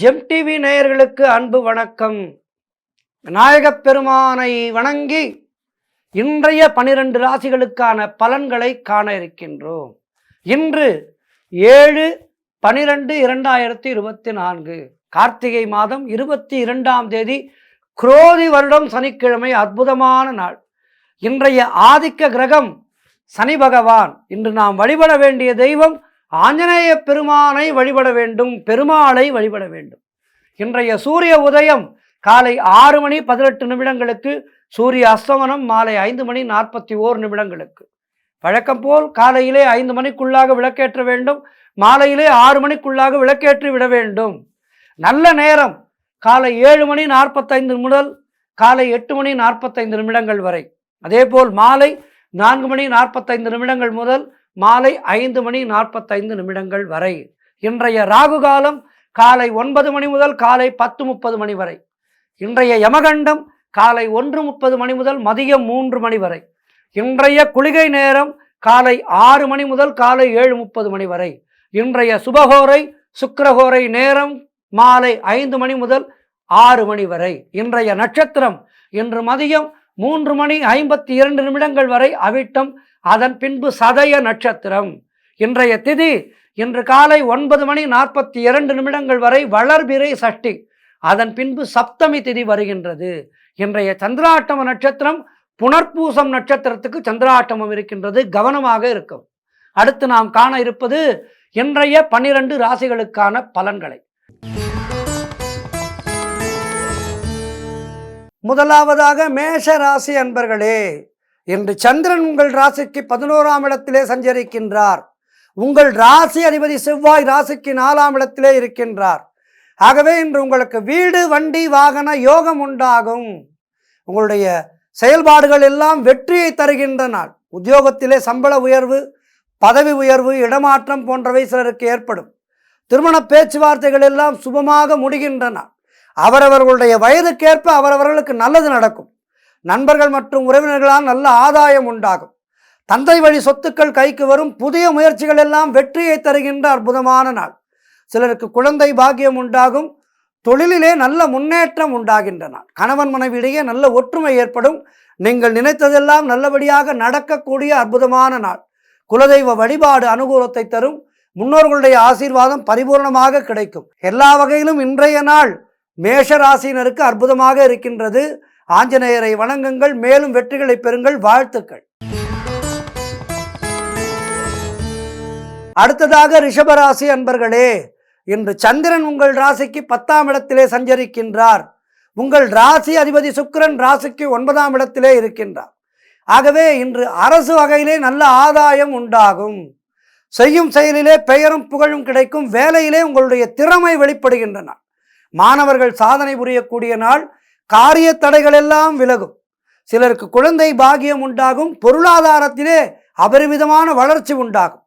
GeM TV நேயர்களுக்கு அன்பு வணக்கம். விநாயகப் பெருமானை வணங்கி இன்றைய 12 ராசிகளுக்கான பலன்களை காண இருக்கின்றோம். இன்று 7/12/2024 கார்த்திகை மாதம் 22ஆம் தேதி குரோதி வருடம் சனிக்கிழமை. அற்புதமான நாள். இன்றைய ஆதிக்க கிரகம் சனி பகவான். இன்று நாம் வழிபட வேண்டிய தெய்வம் ஆஞ்சநேய பெருமானை வழிபட வேண்டும், பெருமாளை வழிபட வேண்டும். இன்றைய சூரிய உதயம் காலை 6:18 சூரிய அஸ்தமனம் மாலை 5:41 வழக்கம் போல் காலையிலே 5 மணிக்குள்ளாக விளக்கேற்ற வேண்டும், மாலையிலே 6 மணிக்குள்ளாக விளக்கேற்றி விட வேண்டும். நல்ல நேரம் காலை 7:45 முதல் காலை 8:45 வரை. அதேபோல் மாலை 4:45 முதல் மாலை 5:45 வரை. இன்றைய ராகு காலம் காலை 9 மணி முதல் காலை 10:30 வரை. இன்றைய யமகண்டம் காலை 1:30 முதல் மதியம் 3 வரை. இன்றைய குளிகை நேரம் காலை 6 மணி முதல் காலை 7:30 வரை. இன்றைய சுபகோரை சுக்கிரகோரை நேரம் மாலை 5 மணி முதல் 6 வரை. இன்றைய நட்சத்திரம் இன்று மதியம் 3:52 வரை அவிட்டம், அதன் பின்பு சதய நட்சத்திரம். இன்றைய திதி இன்று காலை 9:42 வரை வளர்பிறை சஷ்டி, அதன் பின்பு சப்தமி திதி வருகின்றது. இன்றைய சந்திராட்டம நட்சத்திரம் புனர்பூசம் நட்சத்திரத்துக்கு சந்திராட்டமம் இருக்கின்றது, கவனமாக இருக்கும். அடுத்து நாம் காண இருப்பது இன்றைய 12 ராசிகளுக்கான பலன்களை. முதலாவதாக மேஷ ராசி அன்பர்களே, இன்று சந்திரன் உங்கள் ராசிக்கு 11ஆம் இடத்திலே சஞ்சரிக்கின்றார். உங்கள் ராசி அதிபதி செவ்வாய் ராசிக்கு 4ஆம் இடத்திலே இருக்கின்றார். ஆகவே இன்று உங்களுக்கு வீடு வண்டி வாகன யோகம் உண்டாகும். உங்களுடைய செயல்பாடுகள் எல்லாம் வெற்றியை தருகின்ற நாள். உத்தியோகத்திலே சம்பள உயர்வு, பதவி உயர்வு, இடமாற்றம் போன்றவை சிலருக்கு ஏற்படும். திருமண பேச்சுவார்த்தைகள் எல்லாம் சுபமாக முடிகின்ற நாள். அவரவர்களுடைய வயதுக்கேற்ப அவரவர்களுக்கு நல்லது நடக்கும். நண்பர்கள் மற்றும் உறவினர்களால் நல்ல ஆதாயம் உண்டாகும். தந்தை வழி சொத்துக்கள் கைக்கு வரும். புதிய முயற்சிகள் எல்லாம் வெற்றியை தருகின்ற அற்புதமான நாள். சிலருக்கு குழந்தை பாக்கியம் உண்டாகும். தொழிலிலே நல்ல முன்னேற்றம் உண்டாகின்ற நாள். கணவன் மனைவியிடையே நல்ல ஒற்றுமை ஏற்படும். நீங்கள் நினைத்ததெல்லாம் நல்லபடியாக நடக்கக்கூடிய அற்புதமான நாள். குலதெய்வ வழிபாடு அனுகூலத்தை தரும். முன்னோர்களுடைய ஆசீர்வாதம் பரிபூர்ணமாக கிடைக்கும். எல்லா வகையிலும் இன்றைய நாள் மேஷ ராசியினருக்கு அற்புதமாக இருக்கின்றது. ஆஞ்சநேயரை வணங்குங்கள், மேலும் வெற்றிகளை பெறுங்கள். வாழ்த்துக்கள். அடுத்ததாக ரிஷபராசி அன்பர்களே, இன்று சந்திரன் உங்கள் ராசிக்கு 10ஆம் இடத்திலே சஞ்சரிக்கின்றார். உங்கள் ராசி அதிபதி சுக்கிரன் ராசிக்கு 9ஆம் இடத்திலே இருக்கின்றார். ஆகவே இன்று அரசு வகையிலே நல்ல ஆதாயம் உண்டாகும். செய்யும் செயலிலே பெயரும் புகழும் கிடைக்கும். வேலையிலே உங்களுடைய திறமை வெளிப்படுகின்றன. மாணவர்கள் சாதனை புரியக்கூடிய நாள். காரிய தடைகள் எல்லாம் விலகும். சிலருக்கு குழந்தை பாக்கியம் உண்டாகும். பொருளாதாரத்திலே அபரிமிதமான வளர்ச்சி உண்டாகும்.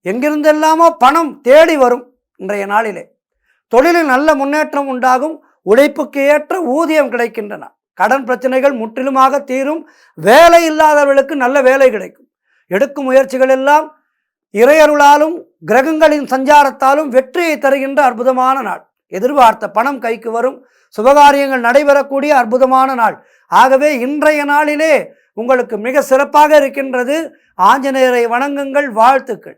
எங்கிருந்தெல்லாமோ பணம் தேடி வரும். இன்றைய நாளிலே தொழிலில் நல்ல முன்னேற்றம் உண்டாகும். உழைப்புக்கு ஏற்ற ஊதியம் கிடைக்கின்றன. கடன் பிரச்சனைகள் முற்றிலுமாக தீரும். வேலை இல்லாதவர்களுக்கு நல்ல வேலை கிடைக்கும். எடுக்கும் முயற்சிகள் எல்லாம் இறையருளாலும் கிரகங்களின் சஞ்சாரத்தாலும் வெற்றியை தருகின்ற அற்புதமான நாள். எதிர்பார்த்த பணம் கைக்கு வரும். சுபகாரியங்கள் நடைபெறக்கூடிய அற்புதமான நாள். ஆகவே இன்றைய நாளிலே உங்களுக்கு மிக சிறப்பாக இருக்கின்றது. ஆஞ்சநேயரை வணங்குங்கள். வாழ்த்துக்கள்.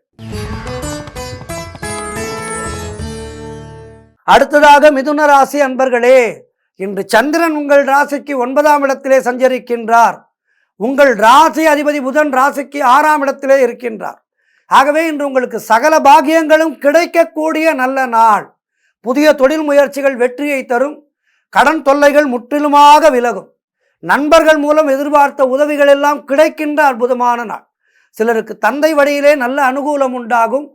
அடுத்ததாக மிதுன ராசி அன்பர்களே, இன்று சந்திரன் உங்கள் ராசிக்கு 9ஆம் இடத்திலே சஞ்சரிக்கின்றார். உங்கள் ராசி அதிபதி புதன் ராசிக்கு 6ஆம் இடத்திலே இருக்கின்றார். ஆகவே இன்று உங்களுக்கு சகல பாக்கியங்களும் கிடைக்கக்கூடிய நல்ல நாள். புதிய தொழில் முயற்சிகள் வெற்றியை தரும். கடன் தொல்லைகள் முற்றிலுமாக விலகும். நண்பர்கள் மூலம் எதிர்பார்த்த உதவிகள் எல்லாம் கிடைக்கின்ற அற்புதமான நாள். சிலருக்கு தந்தை வழியிலே நல்ல அனுகூலம் உண்டாகும்.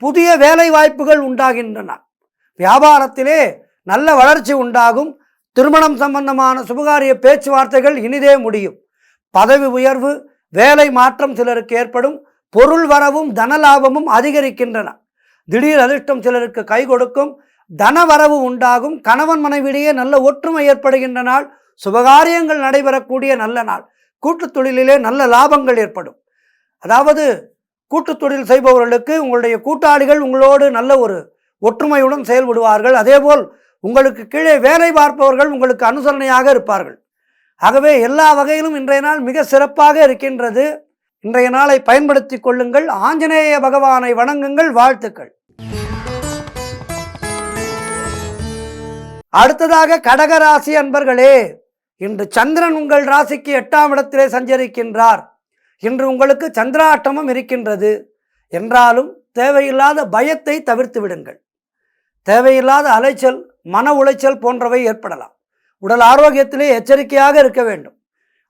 புதிய வேலை வாய்ப்புகள் உண்டாகின்றன. வியாபாரத்திலே நல்ல வளர்ச்சி உண்டாகும். திருமணம் சம்பந்தமான சுபகாரிய பேச்சுவார்த்தைகள் இனிதே முடியும். பதவி உயர்வு, வேலை மாற்றம் சிலருக்கு ஏற்படும். பொருள் வரவும் தனலாபமும் அதிகரிக்கின்றன. திடீர் அதிர்ஷ்டம் சிலருக்கு கை கொடுக்கும். தனவரவு உண்டாகும். கணவன் மனைவியிடையே நல்ல ஒற்றுமை ஏற்படுகின்ற நாள். சுபகாரியங்கள் நடைபெறக்கூடிய நல்ல நாள். கூட்டுத் தொழிலிலே நல்ல லாபங்கள் ஏற்படும். அதாவது கூட்டுத் தொழில் செய்பவர்களுக்கு உங்களுடைய கூட்டாளிகள் உங்களோடு நல்ல ஒரு ஒற்றுமையுடன் செயல்படுவார்கள். அதேபோல் உங்களுக்கு கீழே வேலை பார்ப்பவர்கள் உங்களுக்கு அனுசரணையாக இருப்பார்கள். ஆகவே எல்லா வகையிலும் இன்றைய நாள் மிக சிறப்பாக இருக்கின்றது. இன்றைய நாளை பயன்படுத்தி கொள்ளுங்கள். ஆஞ்சநேய பகவானை வணங்குங்கள். வாழ்த்துக்கள். அடுத்ததாக கடகராசி அன்பர்களே, இன்று சந்திரன் உங்கள் ராசிக்கு 8ஆம் இடத்திலே சஞ்சரிக்கின்றார். இன்று உங்களுக்கு சந்திராஷ்டமம் இருக்கின்றது. என்றாலும் தேவையில்லாத பயத்தை தவிர்த்து விடுங்கள். தேவையில்லாத அலைச்சல், மன உளைச்சல் போன்றவை ஏற்படலாம். உடல் ஆரோக்கியத்திலே எச்சரிக்கையாக இருக்க வேண்டும்.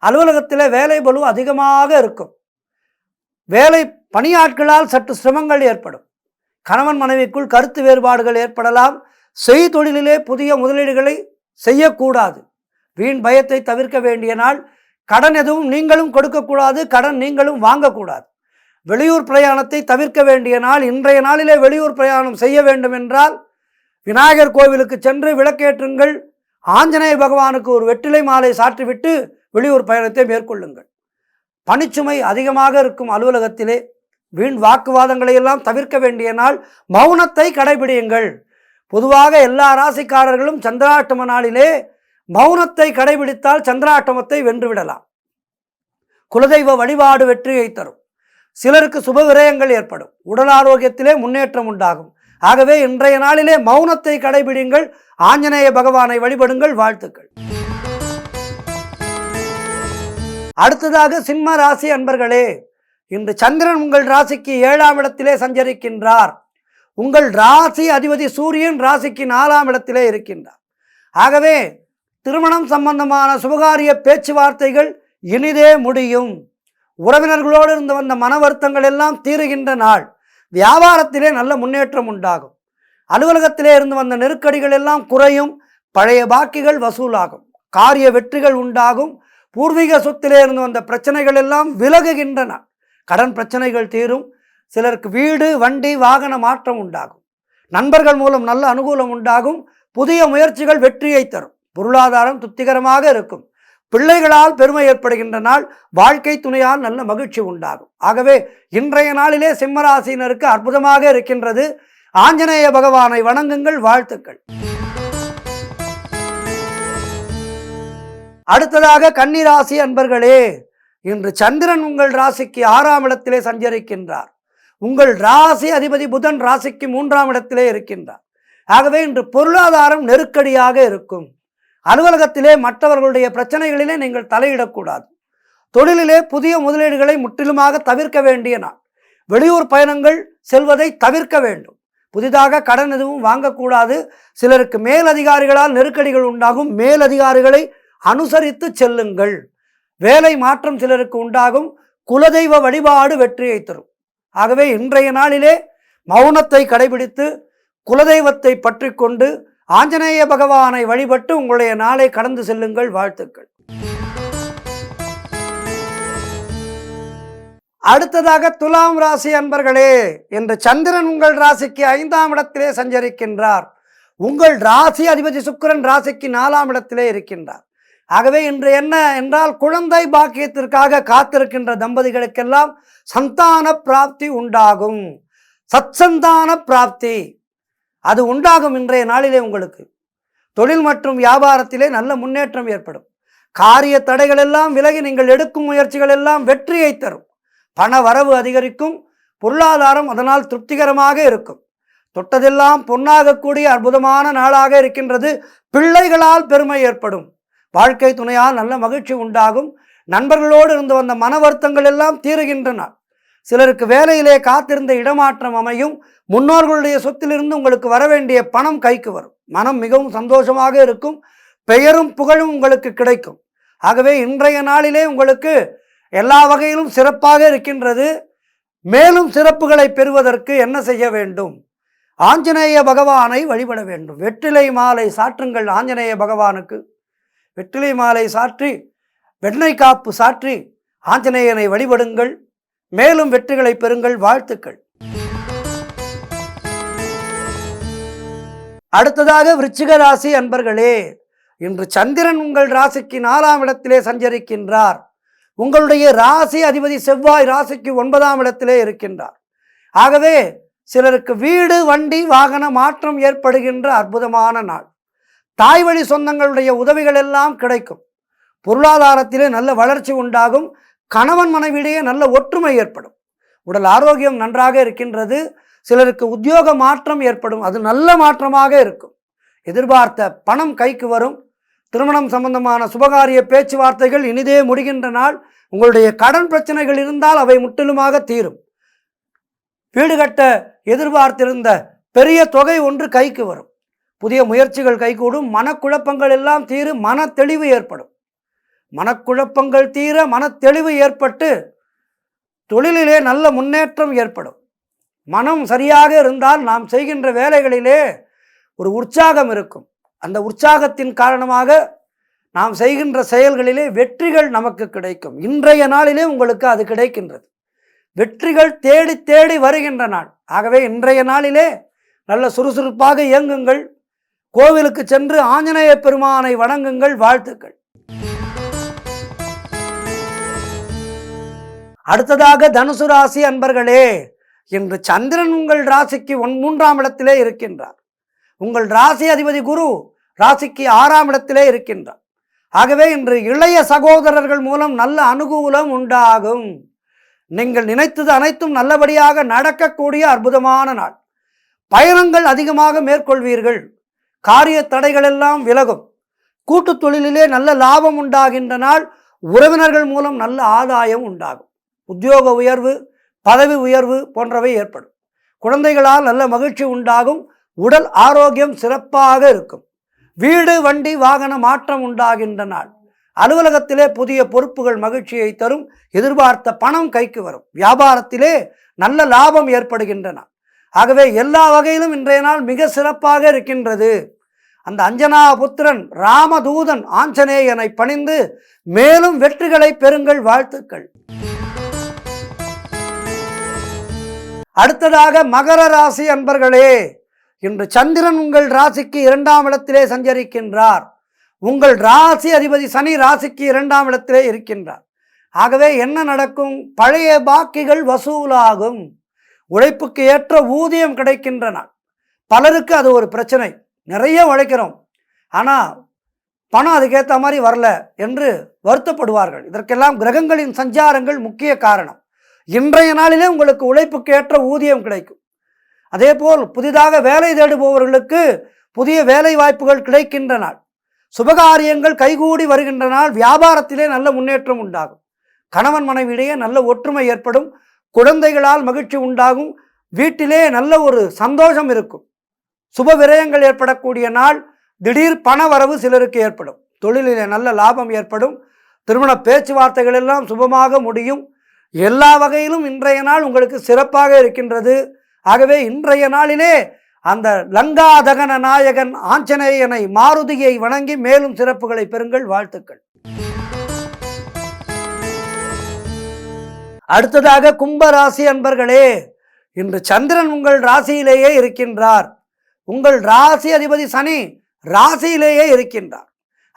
அலுவலகத்திலே வேலை பளு அதிகமாக இருக்கும். வேலை பணியாட்களால் சற்று சிரமங்கள் ஏற்படும். கணவன் மனைவிக்குள் கருத்து வேறுபாடுகள் ஏற்படலாம். செய்தொழிலிலே புதிய முதலீடுகளை செய்யக்கூடாது. வீண் பயத்தை தவிர்க்க வேண்டிய நாள். கடன் எதுவும் நீங்களும் கொடுக்கக்கூடாது, கடன் நீங்களும் வாங்கக்கூடாது. வெளியூர் பிரயாணத்தை தவிர்க்க வேண்டிய நாள். இன்றைய நாளிலே வெளியூர் பிரயாணம் செய்ய வேண்டும் என்றால் விநாயகர் கோவிலுக்கு சென்று விளக்கேற்றுங்கள். ஆஞ்சநேய பகவானுக்கு ஒரு வெற்றிலை மாலை சாற்றிவிட்டு வெளியூர் பயணத்தை மேற்கொள்ளுங்கள். பணிச்சுமை அதிகமாக இருக்கும் அலுவலகத்திலே வீண் வாக்குவாதங்களை எல்லாம் தவிர்க்க வேண்டிய நாள். மௌனத்தை கடைபிடியுங்கள். பொதுவாக எல்லா ராசிக்காரர்களும் சந்திராஷ்டம நாளிலே மௌனத்தை கடைபிடித்தால் சந்திராஷ்டமத்தை வென்றுவிடலாம். குலதெய்வ வழிபாடு வெற்றியை தரும். சிலருக்கு சுப விரயங்கள் ஏற்படும். உடல் ஆரோக்கியத்திலே முன்னேற்றம் உண்டாகும். ஆகவே இன்றைய நாளிலே மௌனத்தை கடைபிடிங்கள். ஆஞ்சநேய பகவானை வழிபடுங்கள். வாழ்த்துக்கள். அடுத்ததாக சிம்ம ராசி அன்பர்களே, இன்று சந்திரன் உங்கள் ராசிக்கு 7ஆம் இடத்திலே சஞ்சரிக்கின்றார். உங்கள் ராசி அதிபதி சூரியன் ராசிக்கு 4ஆம் இடத்திலே இருக்கின்றார். ஆகவே திருமணம் சம்பந்தமான சுபகாரிய பேச்சுவார்த்தைகள் இனிதே முடியும். உறவினர்களோடு இருந்து வந்த மன வருத்தங்கள் எல்லாம் தீருகின்ற நாள். வியாபாரத்திலே நல்ல முன்னேற்றம் உண்டாகும். அலுவலகத்திலே இருந்து வந்த நெருக்கடிகள் எல்லாம் குறையும். பழைய பாக்கிகள் வசூலாகும். காரிய வெற்றிகள் உண்டாகும். பூர்வீக சொத்திலே இருந்து வந்த பிரச்சனைகள் எல்லாம் விலகுகின்றன. கடன் பிரச்சனைகள் தீரும். சிலருக்கு வீடு, வண்டி, வாகன மாற்றம் உண்டாகும். நண்பர்கள் மூலம் நல்ல அனுகூலம் உண்டாகும். புதிய முயற்சிகள் வெற்றியை தரும். பொருளாதாரம் திருப்திகரமாக இருக்கும். பிள்ளைகளால் பெருமை ஏற்படுகின்ற நாள். வாழ்க்கை துணையால் நல்ல மகிழ்ச்சி உண்டாகும். ஆகவே இன்றைய நாளிலே சிம்மராசினருக்கு அற்புதமாக இருக்கின்றது. ஆஞ்சநேய பகவானை வணங்குங்கள். வாழ்த்துக்கள். அடுத்ததாக கன்னிராசி அன்பர்களே, இன்று சந்திரன் உங்கள் ராசிக்கு 6ஆம் இடத்திலே சஞ்சரிக்கின்றார். உங்கள் ராசி அதிபதி புதன் ராசிக்கு 3ஆம் இடத்திலே இருக்கின்றார். ஆகவே இன்று பொருளாதாரம் நெருக்கடியாக இருக்கும். அலுவலகத்திலே மற்றவர்களுடைய பிரச்சனைகளிலே நீங்கள் தலையிடக்கூடாது. தொழிலிலே புதிய முதலீடுகளை முற்றிலுமாக தவிர்க்க வேண்டிய நாள். வெளியூர் பயணங்கள் செல்வதை தவிர்க்க வேண்டும். புதிதாக கடன் எதுவும் வாங்கக்கூடாது. சிலருக்கு மேலதிகாரிகளால் நெருக்கடிகள் உண்டாகும். மேலதிகாரிகளை அனுசரித்து செல்லுங்கள். வேலை மாற்றம் சிலருக்கு உண்டாகும். குலதெய்வ வழிபாடு வெற்றியை தரும். ஆகவே இன்றைய நாளிலே மௌனத்தை கடைபிடித்து குலதெய்வத்தை பற்றி கொண்டு ஆஞ்சநேய பகவானை வழிபட்டு உங்களுடைய நாளை கடந்து செல்லுங்கள். வாழ்த்துக்கள். அடுத்ததாக துலாம் ராசி அன்பர்களே, இன்று சந்திரன் உங்கள் ராசிக்கு 5ஆம் இடத்திலே சஞ்சரிக்கின்றார். உங்கள் ராசி அதிபதி சுக்கிரன் ராசிக்கு 4ஆம் இடத்திலே இருக்கின்றார். ஆகவே இன்று என்ன என்றால், குழந்தை பாக்கியத்திற்காக காத்திருக்கின்ற தம்பதிகளுக்கெல்லாம் சந்தான பிராப்தி உண்டாகும். சத்சந்தான பிராப்தி அது உண்டாகும். இன்றைய நாளிலே உங்களுக்கு தொழில் மற்றும் வியாபாரத்திலே நல்ல முன்னேற்றம் ஏற்படும். காரிய தடைகள் எல்லாம் விலகி நீங்கள் எடுக்கும் முயற்சிகள் எல்லாம் வெற்றியை தரும். பண வரவு அதிகரிக்கும். பொருளாதாரம் அதனால் திருப்திகரமாக இருக்கும். தொட்டதெல்லாம் பொன்னாகக்கூடிய அற்புதமான நாளாக இருக்கின்றது. பிள்ளைகளால் பெருமை ஏற்படும். வாழ்க்கை துணையால் நல்ல மகிழ்ச்சி உண்டாகும். நண்பர்களோடு இருந்து வந்த மன வருத்தங்கள் எல்லாம் தீருகின்றன. சிலருக்கு வேலையிலே காத்திருந்த இடமாற்றம் அமையும். முன்னோர்களுடைய சொத்திலிருந்து உங்களுக்கு வரவேண்டிய பணம் கைக்கு வரும். மனம் மிகவும் சந்தோஷமாக இருக்கும். பெயரும் புகழும் உங்களுக்கு கிடைக்கும். ஆகவே இன்றைய நாளிலே உங்களுக்கு எல்லா வகையிலும் சிறப்பாக இருக்கின்றது. மேலும் சிறப்புகளை பெறுவதற்கு என்ன செய்ய வேண்டும்? ஆஞ்சநேய பகவானை வழிபட வேண்டும். வெற்றிலை மாலை சாற்றுங்கள். ஆஞ்சநேய பகவானுக்கு வெற்றிலை மாலை சாற்றி வெண்ணெய் காப்பு சாற்றி ஆஞ்சநேயனை வழிபடுங்கள். மேலும் வெற்றிகளை பெறுங்கள். வாழ்த்துக்கள். அடுத்ததாக விருச்சிக ராசி அன்பர்களே, இன்று சந்திரன் உங்கள் ராசிக்கு 4ஆம் இடத்திலே சஞ்சரிக்கின்றார். உங்களுடைய ராசி அதிபதி செவ்வாய் ராசிக்கு 9ஆம் இடத்திலே இருக்கின்றார். ஆகவே சிலருக்கு வீடு வண்டி வாகன மாற்றம் ஏற்படுகின்ற அற்புதமான நாள். தாய் வழி சொந்தங்களுடைய உதவிகள் எல்லாம் கிடைக்கும். பொருளாதாரத்திலே நல்ல வளர்ச்சி உண்டாகும். கணவன் மனைவியிடையே நல்ல ஒற்றுமை ஏற்படும். உடல் ஆரோக்கியம் நன்றாக இருக்கின்றது. சிலருக்கு உத்தியோக மாற்றம் ஏற்படும். அது நல்ல மாற்றமாக இருக்கும். எதிர்பார்த்த பணம் கைக்கு வரும். திருமணம் சம்பந்தமான சுபகாரிய பேச்சுவார்த்தைகள் இனிதே முடிகின்ற நாள். உங்களுடைய கடன் பிரச்சனைகள் இருந்தால் அவை முற்றிலுமாக தீரும். வீடு கட்ட எதிர்பார்த்திருந்த பெரிய தொகை ஒன்று கைக்கு வரும். புதிய முயற்சிகள் கைகூடும். மனக்குழப்பங்கள் எல்லாம் தீரும். மன தெளிவு ஏற்படும். மனக்குழப்பங்கள் தீர மனத்தெளிவு ஏற்பட்டு தொழிலிலே நல்ல முன்னேற்றம் ஏற்படும். மனம் சரியாக இருந்தால் நாம் செய்கின்ற வேலைகளிலே ஒரு உற்சாகம் இருக்கும். அந்த உற்சாகத்தின் காரணமாக நாம் செய்கின்ற செயல்களிலே வெற்றிகள் நமக்கு கிடைக்கும். இன்றைய நாளிலே உங்களுக்கு அது கிடைக்கின்றது. வெற்றிகள் தேடி தேடி வருகின்ற நாள். ஆகவே இன்றைய நாளிலே நல்ல சுறுசுறுப்பாக இயங்குங்கள். கோவிலுக்கு சென்று ஆஞ்சநேய பெருமானை வணங்குங்கள். வாழ்த்துக்கள். அடுத்ததாக தனுசு ராசி அன்பர்களே, இன்று சந்திரன் உங்கள் ராசிக்கு 3ஆம் இடத்திலே இருக்கின்றார். உங்கள் ராசி அதிபதி குரு ராசிக்கு 6ஆம் இடத்திலே இருக்கின்றார். ஆகவே இன்று இளைய சகோதரர்கள் மூலம் நல்ல அனுகூலம் உண்டாகும். நீங்கள் நினைத்தது அனைத்தும் நல்லபடியாக நடக்கக்கூடிய அற்புதமான நாள். பயணங்கள் அதிகமாக மேற்கொள்வீர்கள். காரிய தடைகள் எல்லாம் விலகும். கூட்டு தொழிலிலே நல்ல லாபம் உண்டாகின்ற நாள். உறவினர்கள் மூலம் நல்ல ஆதாயம் உண்டாகும். உத்தியோக உயர்வு, பதவி உயர்வு போன்றவை ஏற்படும். குழந்தைகளால் நல்ல மகிழ்ச்சி உண்டாகும். உடல் ஆரோக்கியம் சிறப்பாக இருக்கும். வீடு வண்டி வாகன மாற்றம் உண்டாகின்ற நாள். அலுவலகத்திலே புதிய பொறுப்புகள் மகிழ்ச்சியை தரும். எதிர்பார்த்த பணம் கைக்கு வரும். வியாபாரத்திலே நல்ல லாபம் ஏற்படுகின்ற நாள். ஆகவே எல்லா வகையிலும் இன்றைய நாள் மிக சிறப்பாக இருக்கின்றது. அந்த அஞ்சனா புத்திரன் ராமதூதன் ஆஞ்சநேயனை பணிந்து மேலும் வெற்றிகளை பெறுங்கள். வாழ்த்துக்கள். அடுத்ததாக மகர ராசி அன்பர்களே, இன்று சந்திரன் உங்கள் ராசிக்கு 2ஆம் இடத்திலே சஞ்சரிக்கின்றார். உங்கள் ராசி அதிபதி சனி ராசிக்கு 2ஆம் இடத்திலே இருக்கின்றார். ஆகவே என்ன நடக்கும்? பழைய பாக்கிகள் வசூலாகும். உழைப்புக்கு ஏற்ற ஊதியம் கிடைக்கின்ற நாள். பலருக்கு அது ஒரு பிரச்சனை. நிறைய உழைக்கிறோம், ஆனால் பணம் அதுக்கேற்ற மாதிரி வரல என்று வருத்தப்படுவார்கள். இதற்கெல்லாம் கிரகங்களின் சஞ்சாரங்கள் முக்கிய காரணம். இன்றைய நாளிலே உங்களுக்கு உழைப்புக்கு ஏற்ற ஊதியம் கிடைக்கும். அதேபோல் புதிதாக வேலை தேடுபவர்களுக்கு புதிய வேலை வாய்ப்புகள் கிடைக்கின்ற நாள். சுபகாரியங்கள் கைகூடி வருகின்ற நாள். வியாபாரத்திலே நல்ல முன்னேற்றம் உண்டாகும். கணவன் மனைவியிடையே நல்ல ஒற்றுமை ஏற்படும். குழந்தைகளால் மகிழ்ச்சி உண்டாகும். வீட்டிலே நல்ல ஒரு சந்தோஷம் இருக்கும். சுப விரயங்கள் ஏற்படக்கூடிய நாள். திடீர் பண வரவு சிலருக்கு ஏற்படும். தொழிலிலே நல்ல லாபம் ஏற்படும். திருமண பேச்சுவார்த்தைகள் எல்லாம் சுபமாக முடியும். எல்லா வகையிலும் இன்றைய நாள் உங்களுக்கு சிறப்பாக இருக்கின்றது. ஆகவே இன்றைய நாளிலே அந்த லங்காதகன நாயகன் ஆஞ்சநேயனை மாருதியை வணங்கி மேலும் சிறப்புகளை பெறுங்கள். வாழ்த்துக்கள். அடுத்ததாக கும்பராசி அன்பர்களே, இன்று சந்திரன் உங்கள் ராசியிலேயே இருக்கின்றார். உங்கள் ராசி அதிபதி சனி ராசியிலேயே இருக்கின்றார்.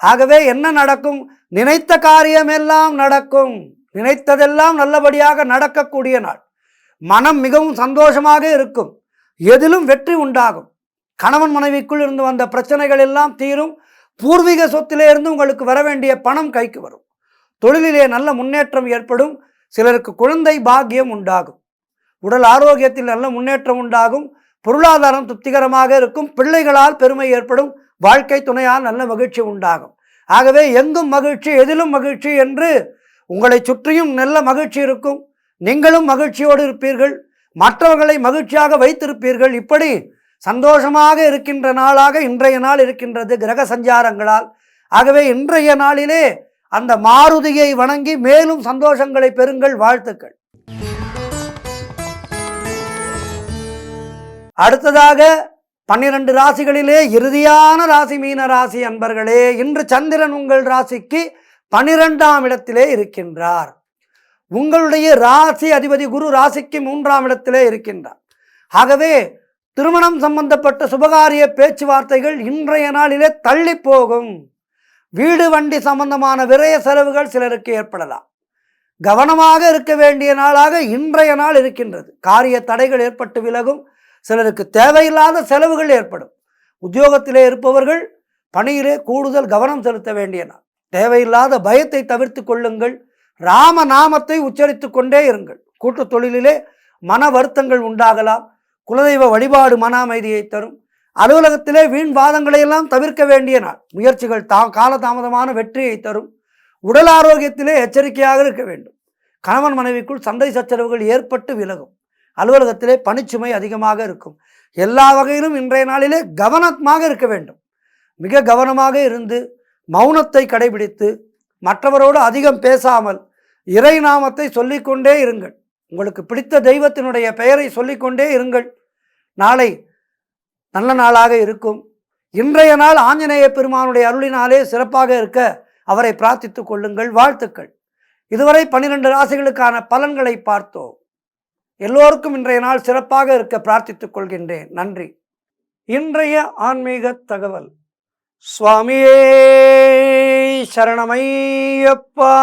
ஆகவே என்ன நடக்கும்? நினைத்த காரியமெல்லாம் நடக்கும். நினைத்ததெல்லாம் நல்லபடியாக நடக்கக்கூடிய நாள். மனம் மிகவும் சந்தோஷமாக இருக்கும். எதிலும் வெற்றி உண்டாகும். கணவன் மனைவிக்குள் இருந்து வந்த பிரச்சனைகள் எல்லாம் தீரும். பூர்வீக சொத்திலே இருந்து உங்களுக்கு வர வேண்டிய பணம் கைக்கு வரும். தொழிலிலே நல்ல முன்னேற்றம் ஏற்படும். சிலருக்கு குழந்தை பாக்கியம் உண்டாகும். உடல் ஆரோக்கியத்தில் நல்ல முன்னேற்றம் உண்டாகும். பொருளாதாரம் திருப்திகரமாக இருக்கும். பிள்ளைகளால் பெருமை ஏற்படும். வாழ்க்கை துணையால் நல்ல மகிழ்ச்சி உண்டாகும். ஆகவே எங்கும் மகிழ்ச்சி, எதிலும் மகிழ்ச்சி என்று உங்களை சுற்றியும் நல்ல மகிழ்ச்சி இருக்கும். நீங்களும் மகிழ்ச்சியோடு இருப்பீர்கள். மற்றவர்களை மகிழ்ச்சியாக வைத்திருப்பீர்கள். இப்படி சந்தோஷமாக இருக்கின்ற நாளாக இன்றைய நாள் இருக்கின்றது கிரக சஞ்சாரங்களால். ஆகவே இன்றைய நாளிலே அந்த மாருதியை வணங்கி மேலும் சந்தோஷங்களை பெறுங்கள். வாழ்த்துக்கள். அடுத்ததாக 12 ராசிகளிலே இறுதியான ராசி மீன ராசி அன்பர்களே, இன்று சந்திரன் உங்கள் ராசிக்கு 12ஆம் இடத்திலே இருக்கின்றார். உங்களுடைய ராசி அதிபதி குரு ராசிக்கு 3ஆம் இடத்திலே இருக்கின்றார். ஆகவே திருமணம் சம்பந்தப்பட்ட சுபகாரிய பேச்சுவார்த்தைகள் இன்றைய நாளிலே தள்ளி போகும். வீடு வண்டி சம்பந்தமான விரய செலவுகள் சிலருக்கு ஏற்படலாம். கவனமாக இருக்க வேண்டிய நாளாக இன்றைய நாள் இருக்கின்றது. காரிய தடைகள் ஏற்பட்டு விலகும். சிலருக்கு தேவையில்லாத செலவுகள் ஏற்படும். உத்தியோகத்திலே இருப்பவர்கள் பணியிலே கூடுதல் கவனம் செலுத்த வேண்டிய நாள். தேவையில்லாத பயத்தை தவிர்த்து கொள்ளுங்கள். ராம நாமத்தை உச்சரித்து கொண்டே இருங்கள். கூட்டு தொழிலிலே மன வருத்தங்கள் உண்டாகலாம். குலதெய்வ வழிபாடு மன அமைதியை தரும். அலுவலகத்திலே வீண் வாதங்களை எல்லாம் தவிர்க்க வேண்டிய நாள். முயற்சிகள் காலதாமதமான வெற்றியை தரும். உடல் ஆரோக்கியத்திலே எச்சரிக்கையாக இருக்க வேண்டும். கணவன் மனைவிக்குள் சண்டை சச்சரவுகள் ஏற்பட்டு விலகும். அலுவலகத்திலே பணிச்சுமை அதிகமாக இருக்கும். எல்லா வகையிலும் இன்றைய நாளிலே கவனமாக இருக்க வேண்டும். மிக கவனமாக இருந்து மௌனத்தை கடைபிடித்து மற்றவரோடு அதிகம் பேசாமல் இறை நாமத்தை சொல்லிக்கொண்டே இருங்கள். உங்களுக்கு பிடித்த தெய்வத்தினுடைய பெயரை சொல்லிக்கொண்டே இருங்கள். நாளை நல்ல நாளாக இருக்கும். இன்றைய நாள் ஆஞ்சநேய பெருமானுடைய அருளினாலே சிறப்பாக இருக்க அவரை பிரார்த்தித்துக் கொள்ளுங்கள். வாழ்த்துக்கள். இதுவரை 12 ராசிகளுக்கான பலன்களை பார்த்தோம். எல்லோருக்கும் இன்றைய நாள் சிறப்பாக இருக்க பிரார்த்தித்துக் கொள்கின்றேன். நன்றி. இன்றைய ஆன்மீக தகவல். சுவாமியே சரணமையப்பா.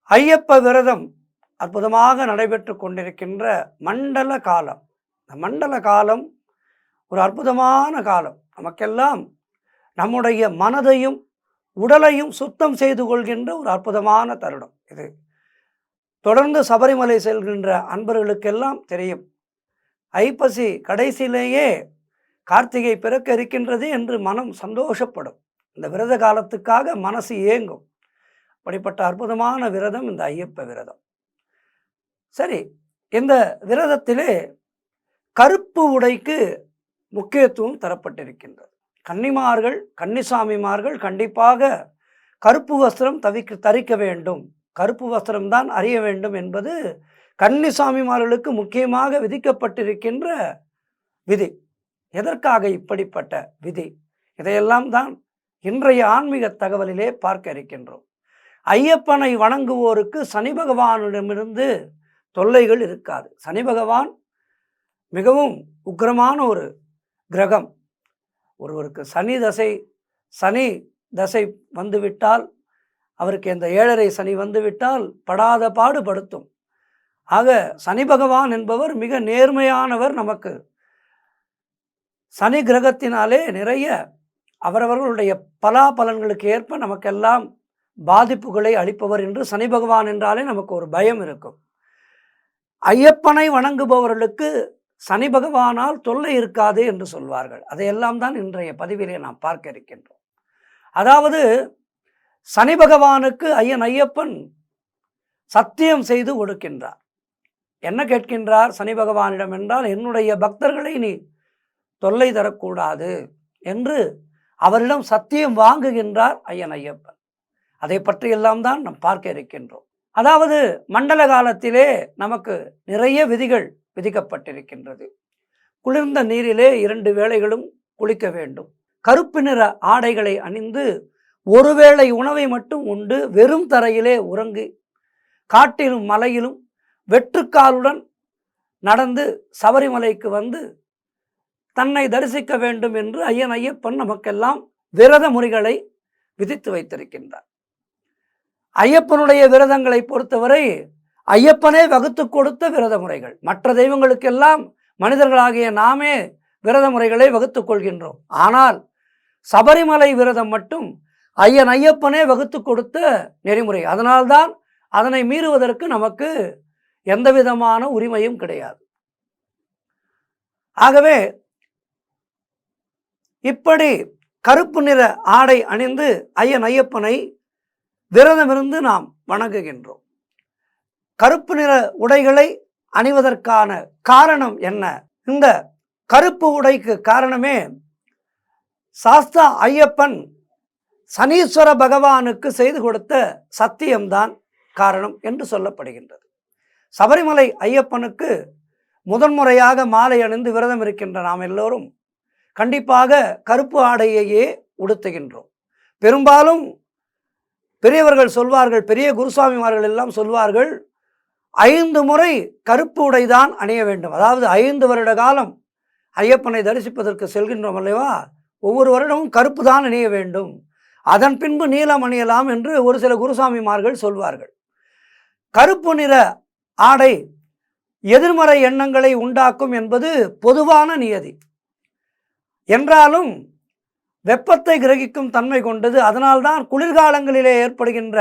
ஐயப்ப விரதம் அற்புதமாக நடைபெற்று கொண்டிருக்கின்ற மண்டல காலம். இந்த மண்டல காலம் ஒரு அற்புதமான காலம். நமக்கெல்லாம் நம்முடைய மனதையும் உடலையும் சுத்தம் செய்து கொள்கின்ற ஒரு அற்புதமான தருணம் இது. தொடர்ந்து சபரிமலை செல்கின்ற அன்பர்களுக்கெல்லாம் தெரியும். ஐப்பசி கடைசியிலேயே கார்த்திகை பிறக்க இருக்கின்றது என்று மனம் சந்தோஷப்படும். இந்த விரத காலத்துக்காக மனசு ஏங்கும். அப்படிப்பட்ட அற்புதமான விரதம் இந்த ஐயப்ப விரதம். சரி, இந்த விரதத்திலே கருப்பு உடைக்கு முக்கியத்துவம் தரப்பட்டிருக்கின்றது. கன்னிமார்கள், கன்னிசாமிமார்கள் கண்டிப்பாக கருப்பு வஸ்திரம் தரிக்க வேண்டும். கருப்பு வஸ்திரம்தான் அறிய வேண்டும் என்பது கன்னிசாமிமார்களுக்கு முக்கியமாக விதிக்கப்பட்டிருக்கின்ற விதி. எதற்காக இப்படிப்பட்ட விதி? இதையெல்லாம் தான் இன்றைய ஆன்மீக தகவலிலே பார்க்க இருக்கின்றோம். ஐயப்பனை வணங்குவோருக்கு சனி பகவானிடமிருந்து தொல்லைகள் இருக்காது. சனி பகவான் மிகவும் உக்கிரமான ஒரு கிரகம். ஒருவருக்கு சனி தசை வந்துவிட்டால், அவருக்கு இந்த 7.5 சனி வந்துவிட்டால் படாத பாடுபடுத்தும். ஆக சனி பகவான் என்பவர் மிக நேர்மையானவர். நமக்கு சனி கிரகத்தினாலே நிறைய அவரவர்களுடைய பலாபலன்களுக்கு ஏற்ப நமக்கெல்லாம் பாதிப்புகளை அளிப்பவர் என்று சனி பகவான் என்றாலே நமக்கு ஒரு பயம் இருக்கும். ஐயப்பனை வணங்குபவர்களுக்கு சனி பகவானால் தொல்லை இருக்காது என்று சொல்வார்கள். அதையெல்லாம் தான் இன்றைய பதிவிலே நாம் பார்க்க இருக்கின்றோம். அதாவது சனி பகவானுக்கு ஐயப்பன் சத்தியம் செய்து கொடுக்கின்றார். என்ன கேட்கின்றார் சனி பகவானிடம் என்றால், என்னுடைய பக்தர்களை நீ தொல்லை தரக்கூடாது என்று அவரிடம் சத்தியம் வாங்குகின்றார் ஐயப்பன். அதை பற்றியெல்லாம் தான் நாம் பார்க்க இருக்கின்றோம். அதாவது மண்டல காலத்திலே நமக்கு நிறைய விதிகள் விதிக்கப்பட்டிருக்கின்றது. குளிர்ந்த நீரிலே 2 வேளைகளும் குளிக்க வேண்டும். கருப்பு நிற ஆடைகளை அணிந்து ஒருவேளை உணவை மட்டும் உண்டு வெறும் தரையிலே உறங்கி காட்டிலும் மலையிலும் வெற்றுக்காலுடன் நடந்து சபரிமலைக்கு வந்து தன்னை தரிசிக்க வேண்டும் என்று ஐயப்பன் நமக்கெல்லாம் விரத முறைகளை விதித்து வைத்திருக்கின்றார். ஐயப்பனுடைய விரதங்களை பொறுத்தவரை ஐயப்பனே வகுத்து கொடுத்த விரத முறைகள். மற்ற தெய்வங்களுக்கெல்லாம் மனிதர்களாகிய நாமே விரத முறைகளை வகுத்து கொள்கின்றோம். ஆனால் சபரிமலை விரதம் மட்டும் ஐயப்பனே வகுத்து கொடுத்த நெறிமுறை. அதனால்தான் அதனை மீறுவதற்கு நமக்கு எந்த விதமான உரிமையும் கிடையாது. ஆகவே இப்படி கருப்பு நிற ஆடை அணிந்து ஐயப்பனை விரதமிருந்து நாம் வணங்குகின்றோம். கருப்பு நிற உடைகளை அணிவதற்கான காரணம் என்ன? இந்த கருப்பு உடைக்கு காரணமே சாஸ்தா ஐயப்பன் சனீஸ்வர பகவானுக்கு செய்து கொடுத்த சத்தியம்தான் காரணம் என்று சொல்லப்படுகின்றது. சபரிமலை ஐயப்பனுக்கு முதன்முறையாக மாலை அணிந்து விரதம் இருக்கின்ற நாம் எல்லோரும் கண்டிப்பாக கருப்பு ஆடையையே உடுத்துகின்றோம். பெரும்பாலும் பெரியவர்கள் சொல்வார்கள், பெரிய குருசாமிமார்கள் எல்லாம் சொல்வார்கள், 5 முறை கருப்பு உடைதான் அணிய வேண்டும். அதாவது 5 வருட காலம் ஐயப்பனை தரிசிப்பதற்கு செல்கின்றோம் அல்லவா, ஒவ்வொரு வருடமும் கருப்பு தான் அணிய வேண்டும், அதன் பின்பு நீலம் அணியலாம் என்று ஒரு சில குருசாமிமார்கள் சொல்வார்கள். கருப்பு நிற ஆடை எதிர்மறை எண்ணங்களை உண்டாக்கும் என்பது பொதுவான நியதி. என்றாலும் வெப்பத்தை கிரகிக்கும் தன்மை கொண்டது. அதனால்தான் குளிர்காலங்களிலே ஏற்படுகின்ற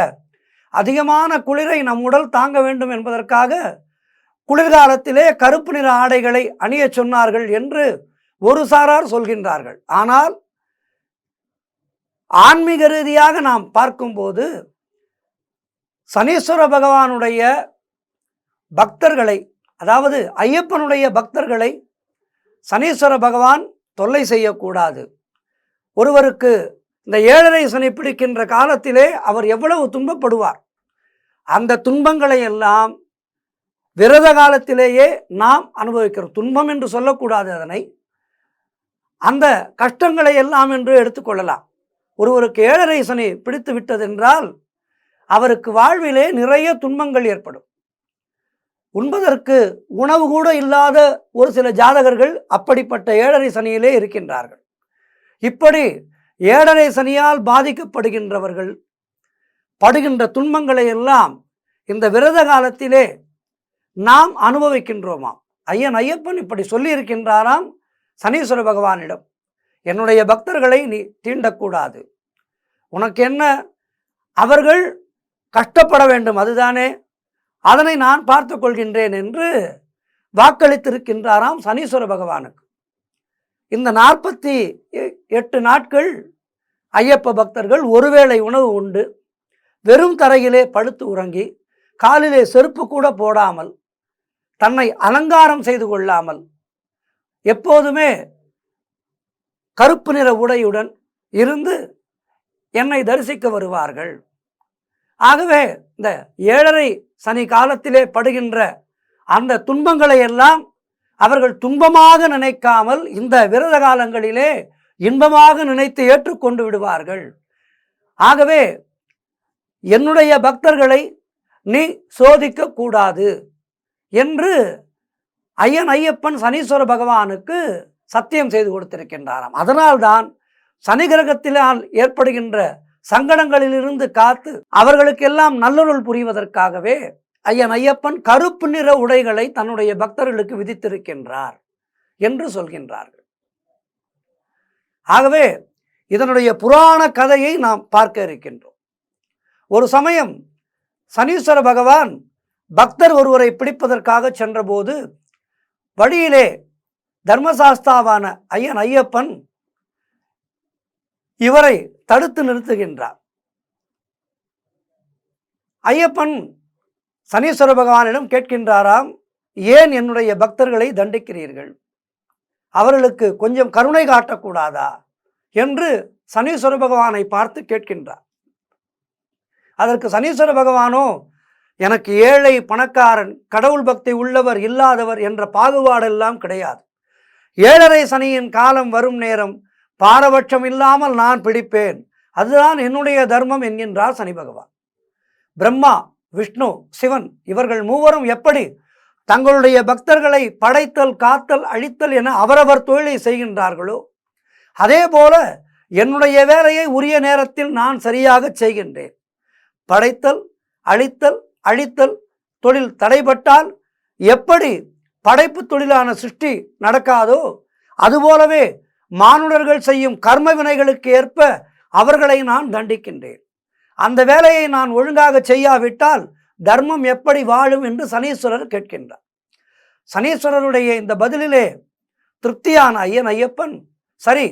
அதிகமான குளிரை நம் உடல் தாங்க வேண்டும் என்பதற்காக குளிர்காலத்திலே கருப்பு நிற ஆடைகளை அணிய சொன்னார்கள் என்று ஒரு சாரார் சொல்கின்றார்கள். ஆனால் ஆன்மீக ரீதியாக நாம் பார்க்கும்போது சனீஸ்வர பகவானுடைய பக்தர்களை, அதாவது ஐயப்பனுடைய பக்தர்களை சனீஸ்வர பகவான் தொல்லை செய்யக்கூடாது. ஒருவருக்கு இந்த 7.5 சனி பிடிக்கின்ற காலத்திலே அவர் எவ்வளவு துன்பப்படுவார். அந்த துன்பங்களை எல்லாம் விரத காலத்திலேயே நாம் அனுபவிக்கிறோம். துன்பம் என்று சொல்லக்கூடாது, அதனை அந்த கஷ்டங்களை எல்லாம் என்று எடுத்துக்கொள்ளலாம். ஒருவருக்கு 7.5 சனி பிடித்து விட்டதென்றால் அவருக்கு வாழ்விலே நிறைய துன்பங்கள் ஏற்படும். உண்பதற்கு உணவு கூட இல்லாத ஒரு சில ஜாதகர்கள் அப்படிப்பட்ட 7.5 சனியிலே இருக்கின்றார்கள். இப்படி 7.5 சனியால் பாதிக்கப்படுகின்றவர்கள் படுகின்ற துன்பங்களை எல்லாம் இந்த விரத காலத்திலே நாம் அனுபவிக்கின்றோமாம். ஐயப்பன் இப்படி சொல்லியிருக்கின்றாராம் சனீஸ்வர பகவானிடம், என்னுடைய பக்தர்களை நீ தீண்டக்கூடாது. உனக்கு என்ன, அவர்கள் கஷ்டப்பட வேண்டும், அதுதானே, அதனை நான் பார்த்து கொள்கின்றேன் என்று வாக்களித்திருக்கின்றாராம் சனீஸ்வர பகவானுக்கு. இந்த 48 நாட்கள் ஐயப்ப பக்தர்கள் ஒருவேளை உணவு உண்டு, வெறும் தரையிலே படுத்து உறங்கி, காலிலே செருப்பு கூட போடாமல், தன்னை அலங்காரம் செய்து கொள்ளாமல், எப்போதுமே கருப்பு நிற உடையுடன் இருந்து என்னை தரிசிக்க வருவார்கள். ஆகவே இந்த 7.5 சனி காலத்திலே படுகின்ற அந்த துன்பங்களை எல்லாம் அவர்கள் துன்பமாக நினைக்காமல் இந்த விரத காலங்களிலே இன்பமாக நினைத்து ஏற்றுக்கொண்டு விடுவார்கள். ஆகவே என்னுடைய பக்தர்களை நீ சோதிக்க கூடாது என்று ஐயப்பன் சனீஸ்வர பகவானுக்கு சத்தியம் செய்து கொடுத்திருக்கின்றாராம். அதனால்தான் சனி கிரகத்தினால் ஏற்படுகின்ற சங்கடங்களிலிருந்து காத்து அவர்களுக்கெல்லாம் நல்லருள் புரிவதற்காகவே ஐயப்பன் கருப்பு நிற உடைகளை தன்னுடைய பக்தர்களுக்கு விதித்திருக்கின்றார் என்று சொல்கின்றார்கள். ஆகவே இதனுடைய புராண கதையை நாம் பார்க்க இருக்கின்றோம். ஒரு சமயம் சனீஸ்வர பகவான் பக்தர் ஒருவரை பிடிப்பதற்காக சென்றபோது வழியிலே தர்மசாஸ்தாவான ஐயப்பன் இவரை தடுத்து நிறுத்துகின்றார். ஐயப்பன் சனீஸ்வர பகவானிடம் கேட்கின்றாராம், ஏன் என்னுடைய பக்தர்களை தண்டிக்கிறீர்கள், அவர்களுக்கு கொஞ்சம் கருணை காட்டக்கூடாதா என்று சனீஸ்வர பகவானை பார்த்து கேட்கின்றார். அதற்கு சனீஸ்வர பகவானோ, எனக்கு ஏழை பணக்காரன், கடவுள் பக்தி உள்ளவர் இல்லாதவர் என்ற பாகுபாடெல்லாம் கிடையாது. 7.5 சனியின் காலம் வரும் நேரம் பாரபட்சம் இல்லாமல் நான் பிடிப்பேன், அதுதான் என்னுடைய தர்மம் என்கின்றார் சனி பகவான். பிரம்மா, விஷ்ணு, சிவன் இவர்கள் மூவரும் எப்படி தங்களுடைய பக்தர்களை படைத்தல், காத்தல், அழித்தல் என அவரவர் தொழிலை செய்கின்றார்களோ, அதே போல என்னுடைய வேலையை உரிய நேரத்தில் நான் சரியாக செய்கின்றேன். படைத்தல், அழித்தல், அழித்தல் தொழில் தடைபட்டால் எப்படி படைப்பு தொழிலான சிருஷ்டி நடக்காதோ, அதுபோலவே மானுடர்கள் செய்யும் கர்ம வினைகளுக்கு ஏற்ப அவர்களை நான் தண்டிக்கின்றேன். அந்த வேலையை நான் ஒழுங்காக செய்யாவிட்டால் தர்மம் எப்படி வாழும் என்று சனீஸ்வரர் கேட்கின்றார். சனீஸ்வரருடைய இந்த பதிலிலே திருப்தியான ஐயப்பன், சரி,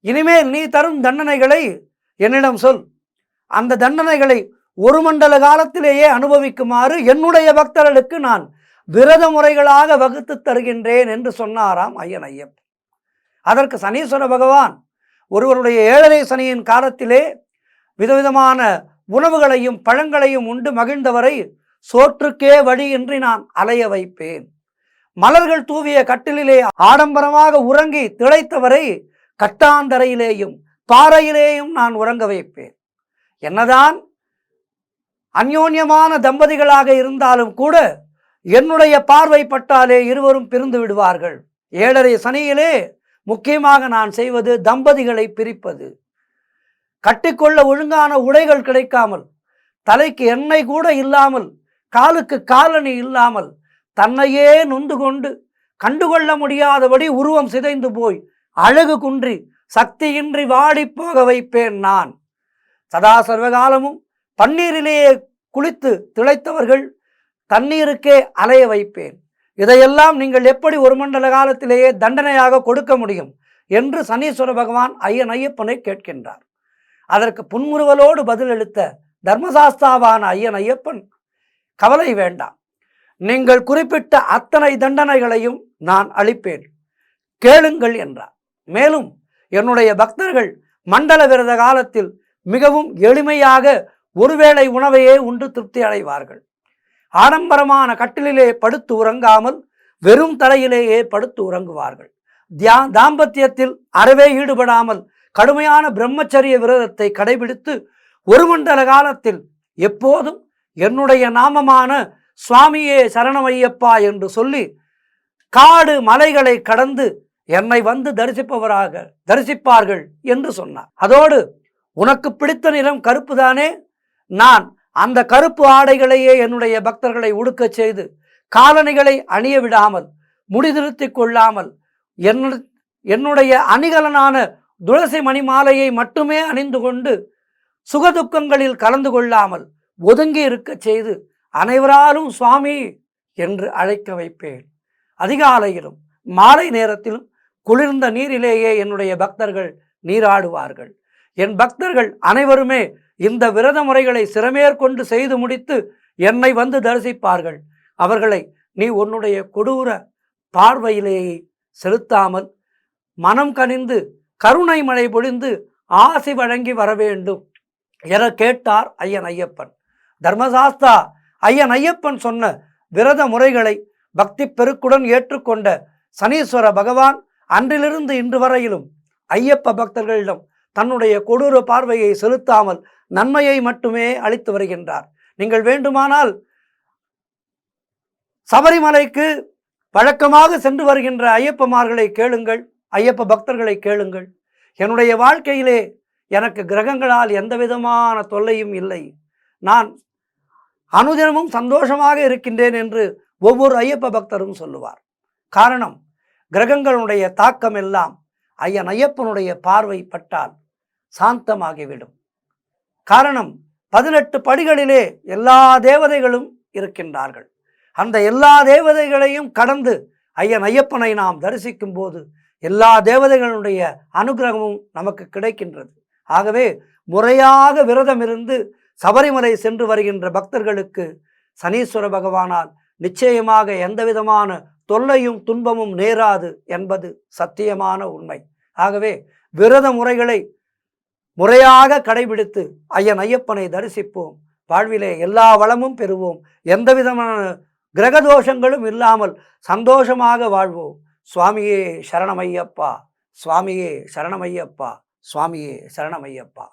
இனிமேல் நீ தரும் தண்டனைகளை என்னிடம் சொல், அந்த தண்டனைகளை ஒரு மண்டல காலத்திலேயே அனுபவிக்குமாறு என்னுடைய பக்தர்களுக்கு நான் விரத முறைகளாக வகுத்து தருகின்றேன் என்று சொன்னாராம் ஐயப்பன். அதற்கு சனீஸ்வர பகவான் ஒருவருடைய 7.5 சனியின் காலத்திலே விதவிதமான உணவுகளையும் பழங்களையும் உண்டு மகிழ்ந்தவரை சோற்றுக்கே வழியின்றி நான் அலைய வைப்பேன். மலர்கள் தூவிய கட்டிலே ஆடம்பரமாக உறங்கி திளைத்தவரை கட்டாந்தரையிலேயும் பாறையிலேயும் நான் உறங்க வைப்பேன். என்னதான் அந்யோன்யமான தம்பதிகளாக இருந்தாலும் கூட என்னுடைய பார்வை பட்டாலே இருவரும் பிரிந்து விடுவார்கள். 7.5 சனியிலே முக்கியமாக நான் செய்வது தம்பதிகளை பிரிப்பது. கட்டிக்கொள்ள ஒழுங்கான உடைகள் கிடைக்காமல், தலைக்கு எண்ணெய் கூட இல்லாமல், காலுக்கு காலணி இல்லாமல், தன்னையே நொந்து கொண்டு கண்டுகொள்ள முடியாதபடி உருவம் சிதைந்து போய் அழகு குன்றி சக்தியின்றி வாடி போக வைப்பேன் நான். சதா சர்வகாலமும் பன்னீரிலேயே குளித்து திளைத்தவர்கள் தண்ணீருக்கே அலைய வைப்பேன். இதையெல்லாம் நீங்கள் எப்படி ஒரு மண்டல காலத்திலேயே தண்டனையாக கொடுக்க முடியும் என்று சனீஸ்வர பகவான் ஐயன் ஐயப்பனை கேட்கின்றார். அதற்கு புன்முறுவலோடு பதிலளித்த தர்மசாஸ்தாவான ஐயன் ஐயப்பன், கவலை வேண்டாம், நீங்கள் குறிப்பிட்ட அத்தனை தண்டனைகளையும் நான் அளிப்பேன், கேளுங்கள் என்றார். மேலும் என்னுடைய பக்தர்கள் மண்டல விரத காலத்தில் மிகவும் எளிமையாக ஒருவேளை உணவையே உண்டு திருப்தி அடைவார்கள். ஆடம்பரமான கட்டிலே படுத்து உறங்காமல் வெறும் தரையிலேயே படுத்து உறங்குவார்கள். தாம்பத்தியத்தில் அறவே ஈடுபடாமல் கடுமையான பிரம்மச்சரிய விரதத்தை கடைபிடித்து ஒரு மண்டல காலத்தில் எப்போதும் என்னுடைய நாமமான சுவாமியே சரணமையப்பா என்று சொல்லி காடு மலைகளை கடந்து என்னை வந்து தரிசிப்பார்கள் என்று சொன்னார். அதோடு உனக்கு பிடித்த நிறம் கருப்பு தானே, நான் அந்த கருப்பு ஆடைகளையே என்னுடைய பக்தர்களை உடுக்கச் செய்து காலணிகளை அணிய விடாமல் முடிதிருத்தி கொள்ளாமல் என்னுடைய அணிகலனான துளசி மணி மாலையை மட்டுமே அணிந்து கொண்டு சுகதுக்கங்களில் கலந்து கொள்ளாமல் ஒதுங்கி இருக்க செய்து அனைவராலும் சுவாமி என்று அழைக்க வைப்பேன். அதிகாலையிலும் மாலை நேரத்திலும் குளிர்ந்த நீரிலேயே என்னுடைய பக்தர்கள் நீராடுவார்கள். என் பக்தர்கள் அனைவருமே இந்த விரத முறைகளை சிறமேற்கொண்டு செய்து முடித்து என்னை வந்து தரிசிப்பார்கள். அவர்களை நீ உன்னுடைய கொடூர பார்வையிலேயே செலுத்தாமல் மனம் கனிந்து கருணை மழை பொழிந்து ஆசி வழங்கி வர வேண்டும் என கேட்டார் ஐயன் ஐயப்பன். தர்மசாஸ்தா ஐயன் ஐயப்பன் சொன்ன விரத முறைகளை பக்தி பெருக்குடன் ஏற்றுக்கொண்ட சனீஸ்வர பகவான் அன்றிலிருந்து இன்று வரையிலும் ஐயப்ப பக்தர்களிடம் தன்னுடைய கொடூர பார்வையை செலுத்தாமல் நன்மையை மட்டுமே அளித்து வருகின்றார். நீங்கள் வேண்டுமானால் சபரிமலைக்கு வழக்கமாக சென்று வருகின்ற ஐயப்பமார்களை கேளுங்கள், ஐயப்ப பக்தர்களை கேளுங்கள். என்னுடைய வாழ்க்கையிலே எனக்கு கிரகங்களால் எந்த விதமான தொல்லையும் இல்லை, நான் அனுதினமும் சந்தோஷமாக இருக்கின்றேன் என்று ஒவ்வொரு ஐயப்ப பக்தரும் சொல்லுவார். காரணம், கிரகங்களுடைய தாக்கம் எல்லாம் ஐயன் ஐயப்பனுடைய பார்வை பட்டால் சாந்தமாகிவிடும். காரணம், 18 படிகளிலே எல்லா தேவதைகளும் இருக்கின்றார்கள். அந்த எல்லா தேவதைகளையும் கடந்து ஐயன் ஐயப்பனை நாம் தரிசிக்கும் போது எல்லா தேவதைகளுடைய அனுகிரகமும் நமக்கு கிடைக்கின்றது. ஆகவே முறையாக விரதம் இருந்து சபரிமலை சென்று வருகின்ற பக்தர்களுக்கு சனீஸ்வர பகவானால் நிச்சயமாக எந்தவிதமான தொல்லையும் துன்பமும் நேராது என்பது சத்தியமான உண்மை. ஆகவே விரத முறைகளை முறையாக கடைபிடித்து ஐயன் ஐயப்பனை தரிசிப்போம். வாழ்விலே எல்லா வளமும் பெறுவோம். எந்த விதமான கிரகதோஷங்களும் இல்லாமல் சந்தோஷமாக வாழ்வோம். சுவாமியே சரணமையப்பா, சுவாமியே சரணமையப்பா, சுவாமியே சரணமையப்பா.